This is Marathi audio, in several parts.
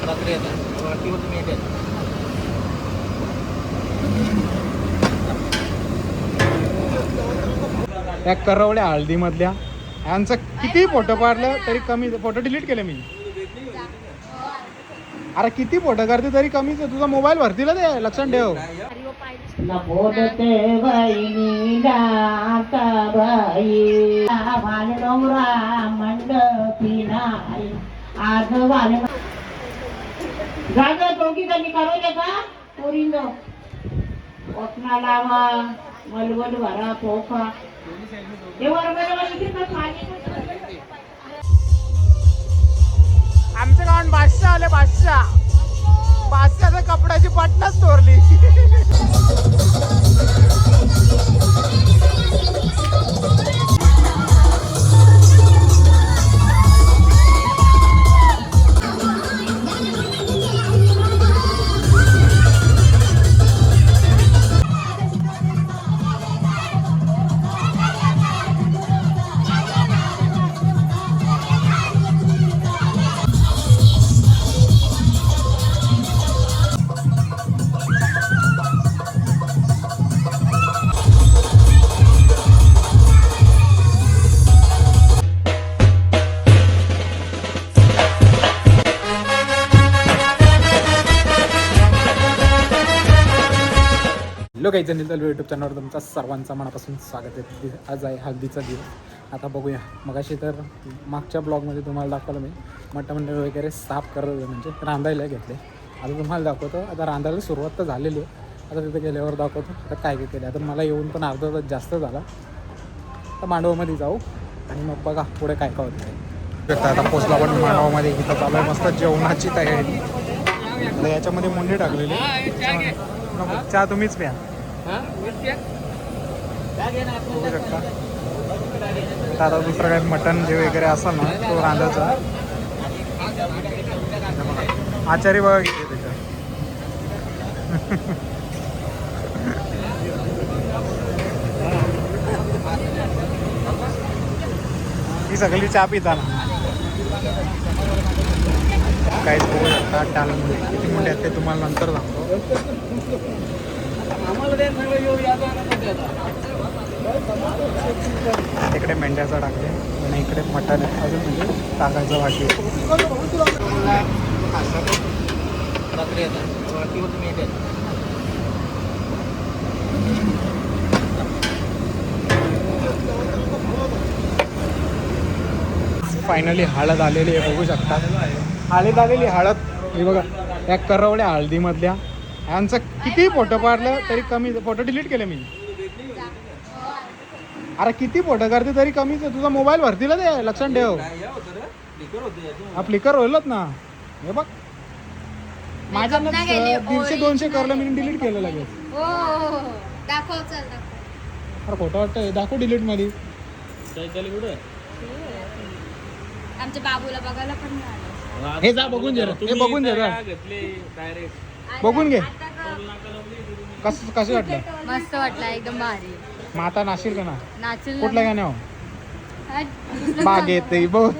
रात्री येतात वाटीवर तुम्ही येतात. त्या करवल्या हळदीमधल्या यांचं किती फोटो काढलं तरी कमी. फोटो डिलीट केले मी. अरे किती फोटो काढते तरी कमीच आहे. तुझा मोबाईल भरतीला ते लक्षात ठेव. मलवल भरा पोफा आमच्या गावात बादशाह आले. बादशाहच्या कपड्याची पटनाच तोरली. हॅलो काही जण यूट्यूब चॅनलवर तुमचा सर्वांचा मनापासून स्वागत आहे. आज आहे हळदीचा दिवस. आता बघूया. मगाशी तर मागच्या ब्लॉगमध्ये तुम्हाला दाखवलं मी मटण वगैरे साफ करत होते, म्हणजे रांधायला घेतले. आता तुम्हाला दाखवतो. आता रांधायला सुरुवात तर झालेली आहे. आता तिथे गेल्यावर दाखवतो आता काय काय केलं. आता मला येऊन पण अर्धा तास जास्त झाला. तर मांडवामध्ये जाऊ आणि मग बघा पुढे काय काय होतं. आता पोचला पण मांडवामध्ये. इथं चालू आहे मस्त जेवणाची तयारी. आता याच्यामध्ये मुंडे टाकलेले. चहा तुम्हीच प्या. बघू शकता. आता दुसरं काही मटण जे वगैरे असेल ना तो रांधायचा. आचारी बघा किती त्याच्यात. ही सगळी चहा पिता ना. काहीच बघू शकता. टालमध्ये किती मोठे आहेत ते तुम्हाला नंतर सांगतो. इकडे मेंढ्याचा टाकले आणि इकडे मटण आहे. अजून म्हणजे टाकायचं बाकी आहे. रात्री येतात वाटीवर तुम्ही येतात. फायनली हळद आलेली आहे. बघू शकता हळद आलेली. हळद हे बघा त्या करवल्या हळदीमधल्या यांचं किती फोटो काढलं तरी कमी. फोटो डिलीट केले मी. अरे किती फोटो काढते तरी कमीच आहे. तुझा मोबाईल भरतीला ते लक्षात ठेव. हा फ्लिकर होईलच ना. हे बघ माझ्या 150-200 करलं मी डिलीट केलं लगेच. अरे फोटो वाटतं दाखव डिलीट मध्ये. आमच्या बाबूला बघायला पण नाही. हे जा बघून घे. हे बघून घे. बघून घे. कसं वाटलं. मस्त वाटलं एकदम भारी. मग आता नाशील का ना. नाचून कुठल्या गाण्या बाग येते बघ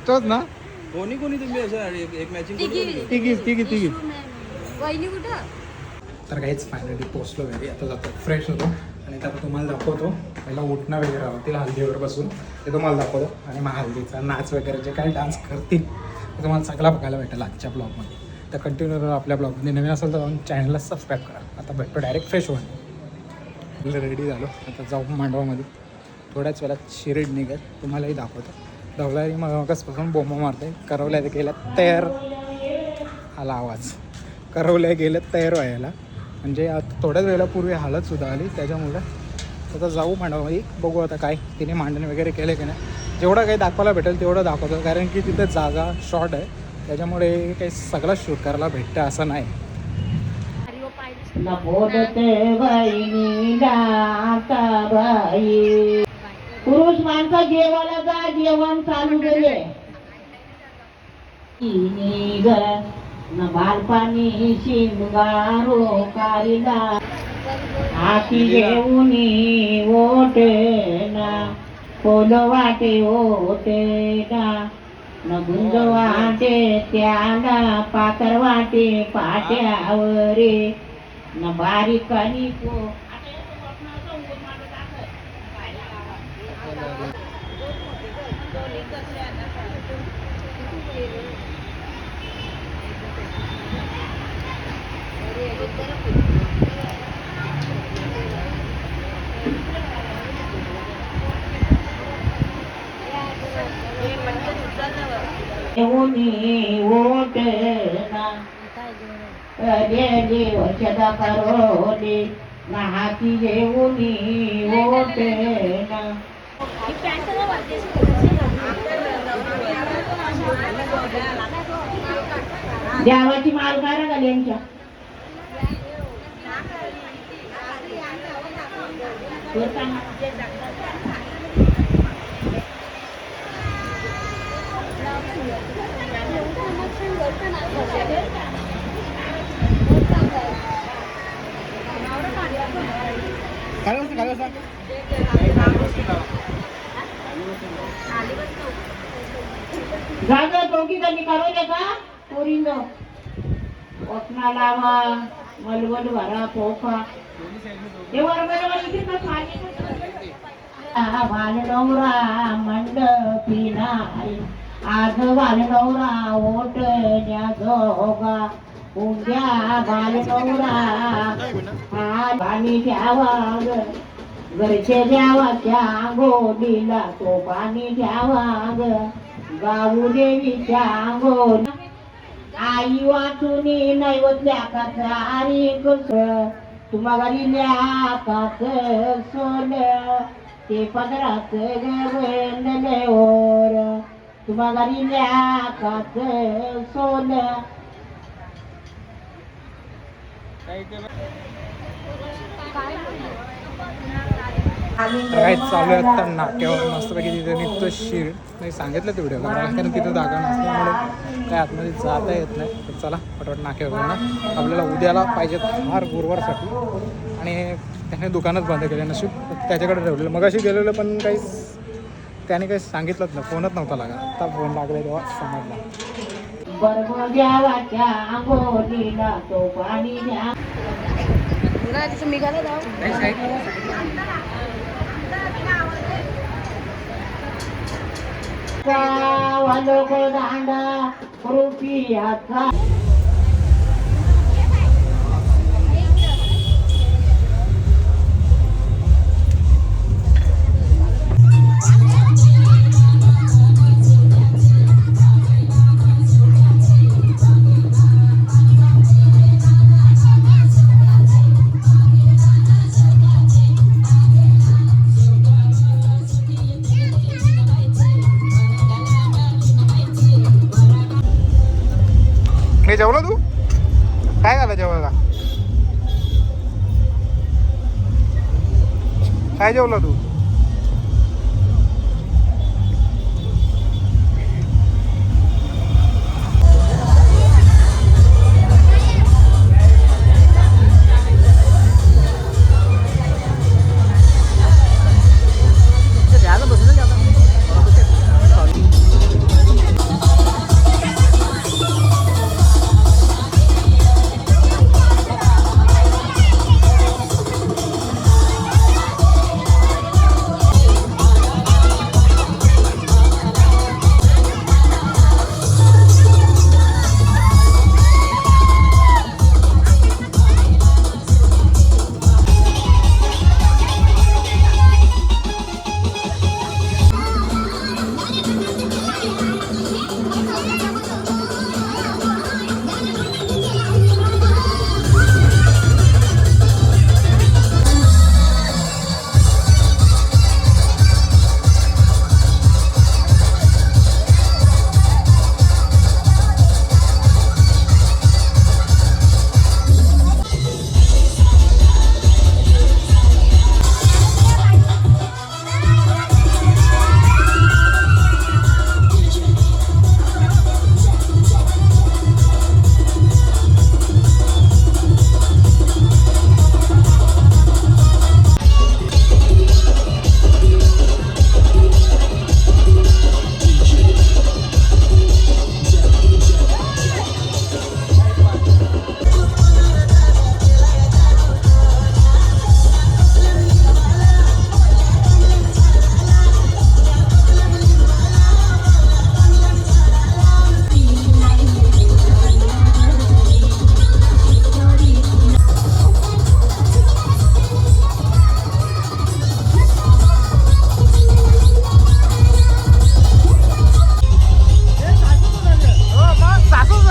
तोच ना. कोणी तुम्ही असं एक मॅचिंग तिघी. वहिनी कुठं. तर काहीच फायनली पोचलो घरी. आता जातो फ्रेश होतो आणि आता तुम्हाला दाखवतो. पहिला उठणं वगैरे होतील हल्दीवर बसून ते तुम्हाला दाखवतो. आणि मग हल्दीचा नाच वगैरे जे काही डान्स करतील ते तुम्हाला सगळा बघायला भेटेल आजच्या ब्लॉगमध्ये. तर कंटिन्यू आपल्या ब्लॉगमध्ये. नवीन असेल तर चॅनलला सबस्क्राईब करा. आता भेटतो डायरेक्ट फ्रेश होऊन. रेडी झालो. आता जाऊ मांडवामध्ये. थोड्याच वेळात शिरीड निघेल. तुम्हालाही दाखवतो. धवलारी मगसपासून बोंबा मारते. करवल्या गेल्या तयार. आला आवाज. करवल्या गेल्या तयार व्हायला. म्हणजे आता थोड्याच वेळापूर्वी हळदसुद्धा आली. त्याच्यामुळे आता जाऊ मांडवामध्ये. बघू आता काय तिने मांडण वगैरे केले की नाही. जेवढं काही दाखवायला भेटेल तेवढं दाखवतो. कारण की तिथे जागा शॉर्ट आहे. त्याच्यामुळे काही सगळं शूट करायला भेटतं असं नाही. पुरुष माणसं जेवायला जा. जेवण चालू केले. न बालपाणी शिंगारो कारिला हाती घेऊन ओटे ना फुल वाटे ओटे ना न गुंज वाटे त्याला पाकर वाटे पाट्यावरे न बारीक आणि ओट वर्षदा करोली नाहाती जेवणी ओट देवाची माल करा का यांच्या जागा दोघी जणी करू दे का पोरींद ओटना लावा मलवल भरा पोखा हे बालडोंगरा मंडपी नाही आज बालडोंगरा ओट जोगा उद्या बालडोंगरा हा पाणी द्यावा घरचे द्यावा त्या गोडीला तो पाणी द्यावा गाऊ देवीच्या गोड आई वाचून नैवतल्या काचारी कस तुम्हा घरी काच सोल ते पदरात गवले ओर तुम्हा घरी काच सोल काय चालू आहे आता नाट्यावर मस्तपैकी तिथे निघतो शिर नाही सांगितलं तेवढं कारण तिथं जागा नसल्यामुळे काय आतमध्ये जाता येत नाही तर चला पटपट नाक्यावर जाणार आपल्याला उद्याला पाहिजेत हार गुरुवारसाठी आणि त्याने दुकानच बंद केले नशीब त्याच्याकडे ठेवलेलं मग अशी गेलेलं पण काहीच त्याने काही सांगितलंच नाही फोनच नव्हता लागा आता फोन लागला तेव्हा समजला बरोबर द्यावाच्या गोडीला तो पाणी द्या मी घाला जाऊ लोक दांडा रुपयाचा हे जेवला तू काय झालं जेवायला काय जेवला तू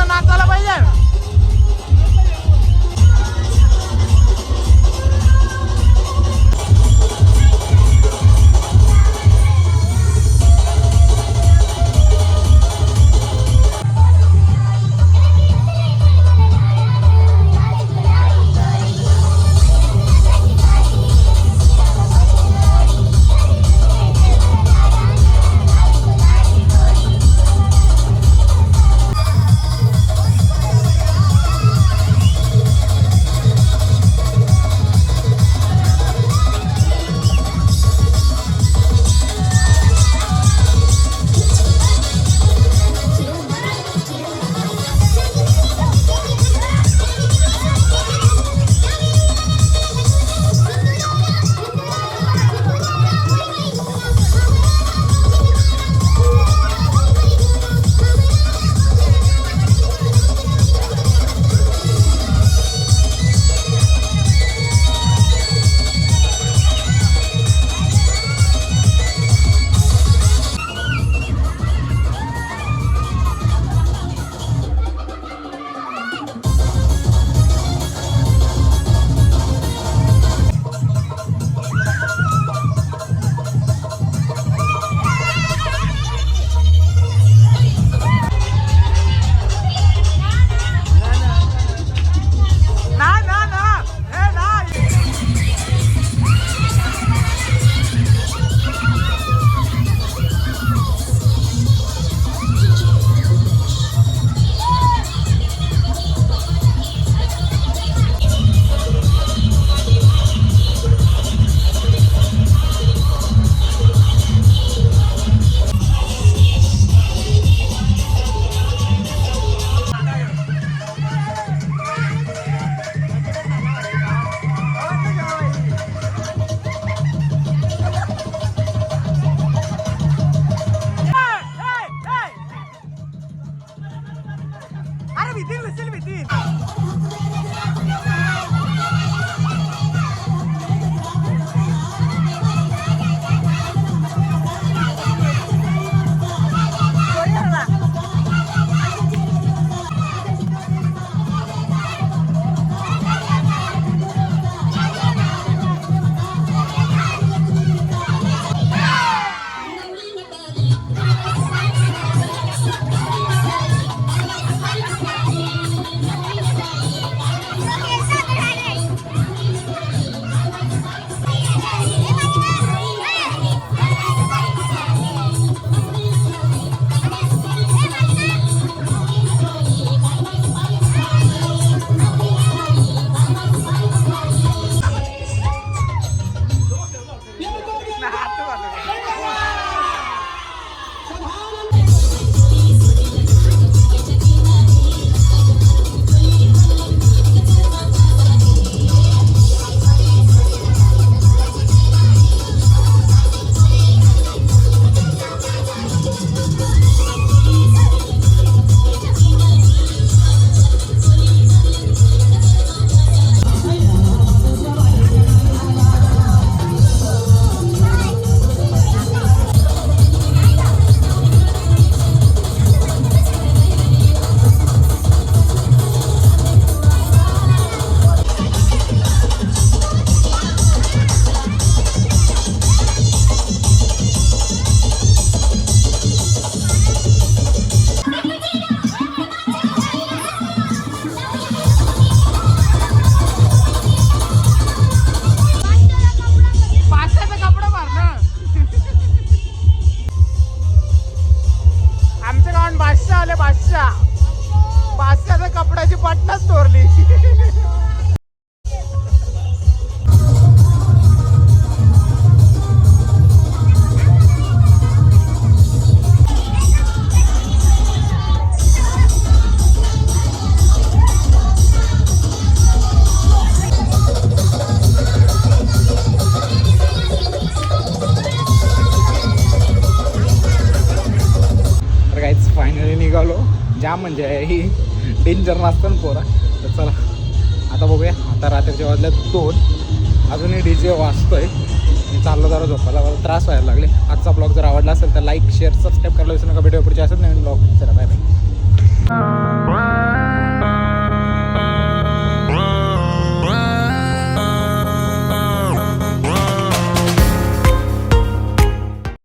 आपल्याला नाचायला पाहिजे. कपड्याची पटनाच तोरली. फायनली निघालो. जाम म्हणजे ही डेंजर नसतं पोरा. तर चला आता बघूया. आता रात्रीच्या वाजल्या 2. अजूनही DJ वाजतोय. मी चाललो जरा झोपायला. मला त्रास व्हायला लागले. आजचा ब्लॉग जर आवडला असेल तर लाईक शेअर सबस्क्राईब करायला विसरू नका. भेटूया पुढच्या असंच नवीन ब्लॉग. चला बाय बाय.